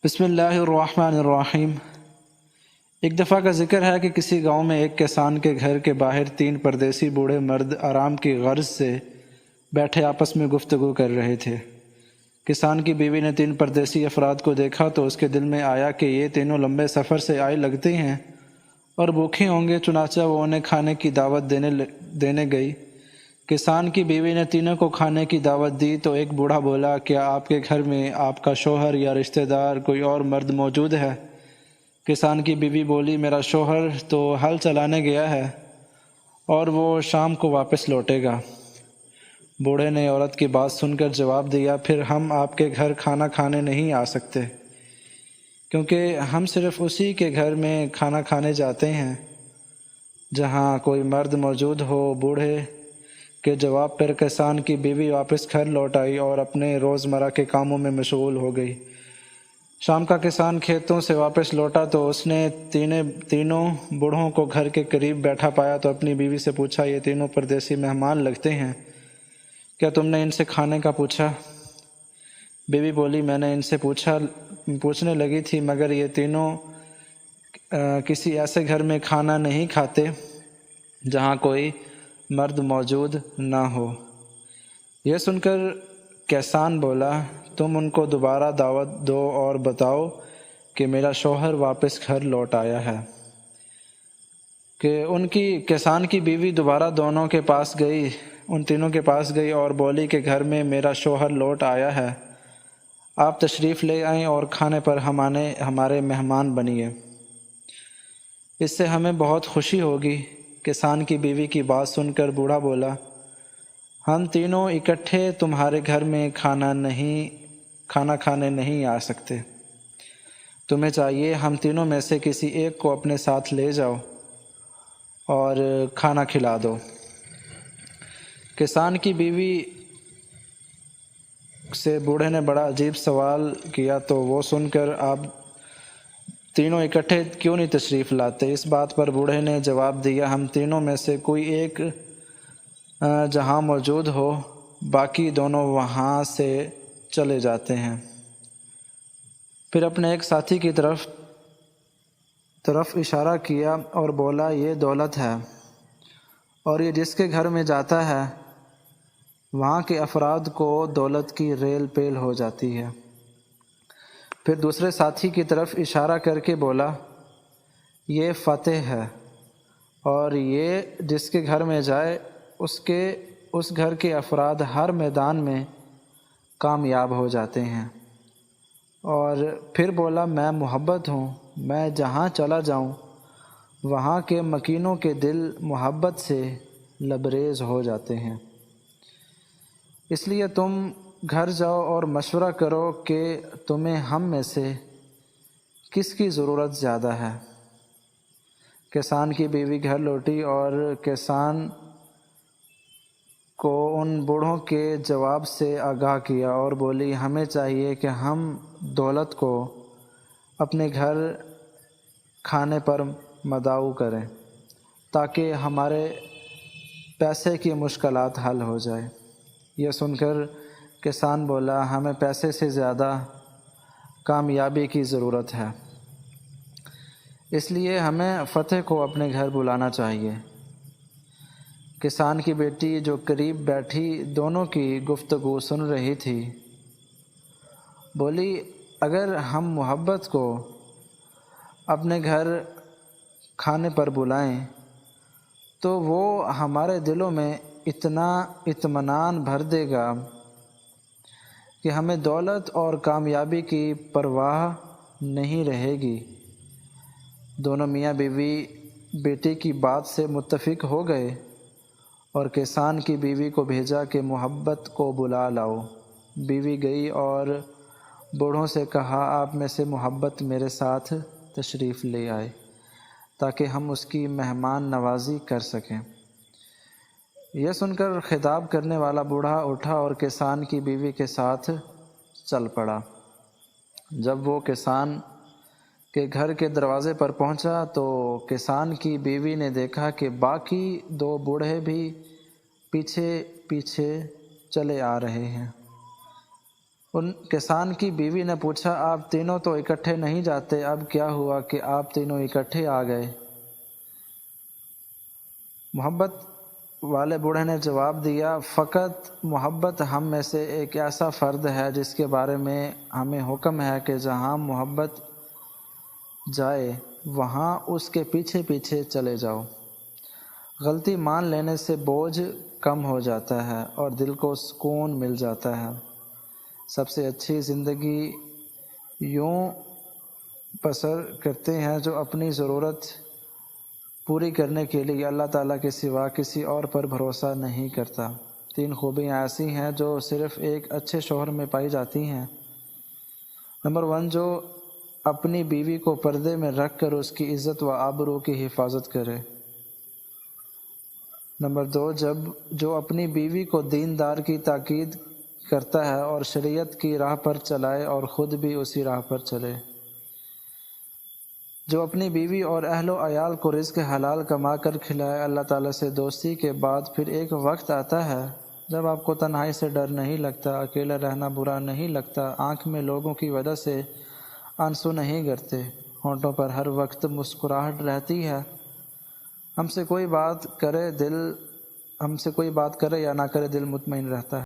بسم اللہ الرحمن الرحیم۔ ایک دفعہ کا ذکر ہے کہ کسی گاؤں میں ایک کسان کے گھر کے باہر 3 پردیسی بوڑھے مرد آرام کی غرض سے بیٹھے آپس میں گفتگو کر رہے تھے۔ کسان کی بیوی نے 3 پردیسی افراد کو دیکھا تو اس کے دل میں آیا کہ یہ تینوں لمبے سفر سے آئے لگتے ہیں اور بھوکے ہوں گے، چنانچہ وہ انہیں کھانے کی دعوت دینے گئی۔ کسان کی بیوی نے تینوں کو کھانے کی دعوت دی تو ایک بوڑھا بولا، کیا آپ کے گھر میں آپ کا شوہر یا رشتہ دار کوئی اور مرد موجود ہے؟ کسان کی بیوی بولی، میرا شوہر تو ہل چلانے گیا ہے اور وہ شام کو واپس لوٹے گا۔ بوڑھے نے عورت کی بات سن کر جواب دیا، پھر ہم آپ کے گھر کھانا کھانے نہیں آ سکتے، کیونکہ ہم صرف اسی کے گھر میں کھانا کھانے جاتے ہیں جہاں کوئی مرد موجود ہو۔ بوڑھے کے جواب پر کسان کی بیوی واپس گھر لوٹ آئی اور اپنے روزمرہ کے کاموں میں مشغول ہو گئی۔ شام کا کسان کھیتوں سے واپس لوٹا تو اس نے تینوں بوڑھوں کو گھر کے قریب بیٹھا پایا تو اپنی بیوی سے پوچھا، یہ تینوں پردیسی مہمان لگتے ہیں، کیا تم نے ان سے کھانے کا پوچھا؟ بیوی بولی، میں نے ان سے پوچھنے لگی تھی، مگر یہ تینوں کسی ایسے گھر میں کھانا نہیں کھاتے جہاں کوئی مرد موجود نہ ہو۔ یہ سن کر کسان بولا، تم ان کو دوبارہ دعوت دو اور بتاؤ کہ میرا شوہر واپس گھر لوٹ آیا ہے۔ کسان کی بیوی دوبارہ ان تینوں کے پاس گئی اور بولی کہ گھر میں میرا شوہر لوٹ آیا ہے، آپ تشریف لے آئیں اور کھانے پر ہمارے مہمان بنیے، اس سے ہمیں بہت خوشی ہوگی۔ کسان کی بیوی کی بات سن کر بوڑھا بولا، ہم تینوں اکٹھے تمہارے گھر میں کھانا کھانے نہیں آ سکتے، تمہیں چاہیے ہم تینوں میں سے کسی ایک کو اپنے ساتھ لے جاؤ اور کھانا کھلا دو۔ کسان کی بیوی سے بوڑھے نے بڑا عجیب سوال کیا تو وہ سن کر، آپ تینوں اکٹھے کیوں نہیں تشریف لاتے؟ اس بات پر بوڑھے نے جواب دیا، ہم تینوں میں سے کوئی ایک جہاں موجود ہو، باقی دونوں وہاں سے چلے جاتے ہیں۔ پھر اپنے ایک ساتھی کی طرف اشارہ کیا اور بولا، یہ دولت ہے اور یہ جس کے گھر میں جاتا ہے وہاں کے افراد کو دولت کی ریل پیل ہو جاتی ہے۔ پھر دوسرے ساتھی کی طرف اشارہ کر کے بولا، یہ فتح ہے اور یہ جس کے گھر میں جائے اس گھر کے افراد ہر میدان میں کامیاب ہو جاتے ہیں۔ اور پھر بولا، میں محبت ہوں، میں جہاں چلا جاؤں وہاں کے مکینوں کے دل محبت سے لبریز ہو جاتے ہیں، اس لیے تم گھر جاؤ اور مشورہ کرو کہ تمہیں ہم میں سے کس کی ضرورت زیادہ ہے۔ کسان کی بیوی گھر لوٹی اور کسان کو ان بوڑھوں کے جواب سے آگاہ کیا اور بولی، ہمیں چاہیے کہ ہم دولت کو اپنے گھر کھانے پر مدعو کریں تاکہ ہمارے پیسے کی مشکلات حل ہو جائے۔ یہ سن کر کسان بولا، ہمیں پیسے سے زیادہ کامیابی کی ضرورت ہے، اس لیے ہمیں فتح کو اپنے گھر بلانا چاہیے۔ کسان کی بیٹی جو قریب بیٹھی دونوں کی گفتگو سن رہی تھی بولی، اگر ہم محبت کو اپنے گھر کھانے پر بلائیں تو وہ ہمارے دلوں میں اتنا اطمینان بھر دے گا کہ ہمیں دولت اور کامیابی کی پرواہ نہیں رہے گی۔ دونوں میاں بیوی بیٹی کی بات سے متفق ہو گئے اور کسان کی بیوی کو بھیجا کہ محبت کو بلا لاؤ۔ بیوی گئی اور بوڑھوں سے کہا، آپ میں سے محبت میرے ساتھ تشریف لے آئے تاکہ ہم اس کی مہمان نوازی کر سکیں۔ یہ سن کر خطاب کرنے والا بوڑھا اٹھا اور کسان کی بیوی کے ساتھ چل پڑا۔ جب وہ کسان کے گھر کے دروازے پر پہنچا تو کسان کی بیوی نے دیکھا کہ باقی 2 بوڑھے بھی پیچھے پیچھے چلے آ رہے ہیں۔ ان کسان کی بیوی نے پوچھا، آپ تینوں تو اکٹھے نہیں جاتے، اب کیا ہوا کہ آپ تینوں اکٹھے آ گئے؟ محبت والے بوڑھے نے جواب دیا، فقط محبت ہم میں سے ایک ایسا فرد ہے جس کے بارے میں ہمیں حکم ہے کہ جہاں محبت جائے وہاں اس کے پیچھے پیچھے چلے جاؤ۔ غلطی مان لینے سے بوجھ کم ہو جاتا ہے اور دل کو سکون مل جاتا ہے۔ سب سے اچھی زندگی یوں بسر کرتے ہیں جو اپنی ضرورت پوری کرنے کے لیے اللہ تعالیٰ کے سوا کسی اور پر بھروسہ نہیں کرتا۔ 3 خوبیاں ایسی ہیں جو صرف ایک اچھے شوہر میں پائی جاتی ہیں۔ نمبر 1، جو اپنی بیوی کو پردے میں رکھ کر اس کی عزت و آبرو کی حفاظت کرے۔ نمبر 2، جو اپنی بیوی کو دیندار کی تاکید کرتا ہے اور شریعت کی راہ پر چلائے اور خود بھی اسی راہ پر چلے۔ جو اپنی بیوی اور اہل و عیال کو رزق حلال کما کر کھلائے۔ اللہ تعالیٰ سے دوستی کے بعد پھر ایک وقت آتا ہے جب آپ کو تنہائی سے ڈر نہیں لگتا، اکیلا رہنا برا نہیں لگتا، آنکھ میں لوگوں کی وجہ سے آنسو نہیں گرتے، ہونٹوں پر ہر وقت مسکراہٹ رہتی ہے۔ ہم سے کوئی بات کرے یا نہ کرے دل مطمئن رہتا ہے۔